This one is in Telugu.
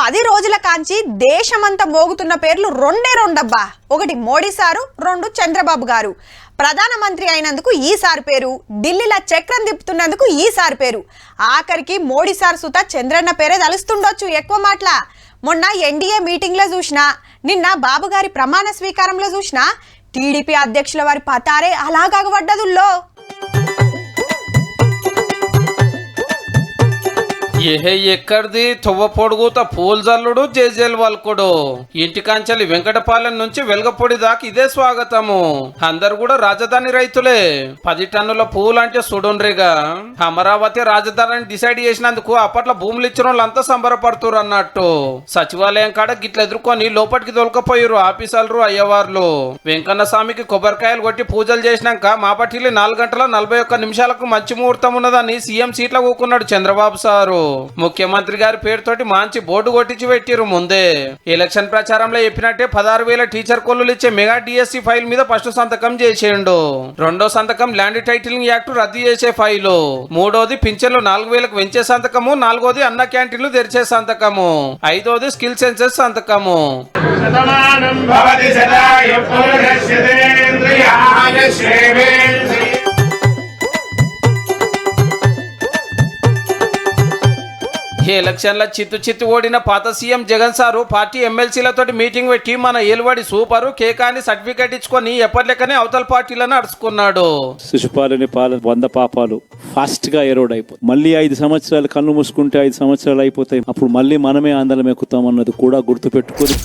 10 రోజుల కాంచి దేశమంతా మోగుతున్న పేర్లు రెండబ్బా. ఒకటి మోడీ సారు, 2 చంద్రబాబు గారు. ప్రధానమంత్రి అయినందుకు ఈసారి పేరు, ఢిల్లీలో చక్రం తిప్పుతున్నందుకు ఈసారి పేరు, ఆఖరికి మోడీ సార్ సుత చంద్రన్న పేరే తలుస్తుండొచ్చు. ఎక్కువ మాటల మొన్న ఎన్డీఏ మీటింగ్లో చూసినా, నిన్న బాబు గారి ప్రమాణ స్వీకారంలో చూసినా టీడీపీ అధ్యక్షుల వారి పతారే అలాగవడ్డదుల్లో. ఏహే ఎక్కడిది తొవ్వ పొడుగుత పూల్ జల్లుడు జేజేల్ వల్కుడు. ఇంటికాంచలి వెంకటపాలెం నుంచి వెలగపొడి దాకా ఇదే స్వాగతము. అందరు కూడా రాజధాని రైతులే. 10 టన్నుల పూలు అంటే సుడుండ్రిగా. అమరావతి రాజధాని డిసైడ్ చేసినందుకు అప్పట్లో భూములు ఇచ్చిన వాళ్ళంతా సంబరపడుతురు అన్నట్టు. సచివాలయం కాడ గిట్ల ఎదుర్కొని లోపలికి దొలకపోయారు ఆఫీసర్లు అయ్యవార్లు. వెంకన్న స్వామికి కొబ్బరికాయలు కొట్టి పూజలు చేసినాక మాపటిల్లి 4 గంటల 41 నిమిషాలకు మంచి ముహూర్తం ఉన్నదని సీఎం సీట్లో కూకున్నాడు చంద్రబాబు సారు. ముఖ్యమంత్రి గారి పేరుతోటి మంచి బోర్డు కొట్టించి పెట్టిరు. ముందే ఎలక్షన్ ప్రచారంలో చెప్పినట్టే 16,000 టీచర్ కొల్లులు ఇచ్చే మెగా డిఎస్సి ఫైల్ మీద ఫస్ట్ సంతకం చేసేయండు. 2వ సంతకం ల్యాండ్ టైటిలింగ్ యాక్ట్ రద్దు చేసే ఫైలు. 3వది పింఛన్లు 4,000కు పెంచే సంతకము. 4వది అన్న క్యాంటీన్లు తెరిచే సంతకము. 5వది స్కిల్ సెన్సెస్ సంతకము. ఈ ఎలక్షన్ల చిత్తు ఓడిన పాత సీఎం జగన్ సారు పార్టీ ఎమ్మెల్సీలతో మీటింగ్ పెట్టి మన ఏలువాడి సూపరు కేకాని సర్టిఫికేట్ ఇచ్చుకొని ఎప్పటిలెక్కనే అవతల పార్టీలను అడుచుకున్నాడు. శిశుపాలని పాలన 100 పాపాలు ఫాస్ట్ గా ఎరోడ్ అయిపోతుంది. మళ్ళీ 5 సంవత్సరాలు కళ్ళు మూసుకుంటే 5 సంవత్సరాలు అయిపోతాయి. అప్పుడు మళ్ళీ మనమే ఆందోళన ఎక్కుతాం అన్నది కూడా గుర్తుపెట్టుకుని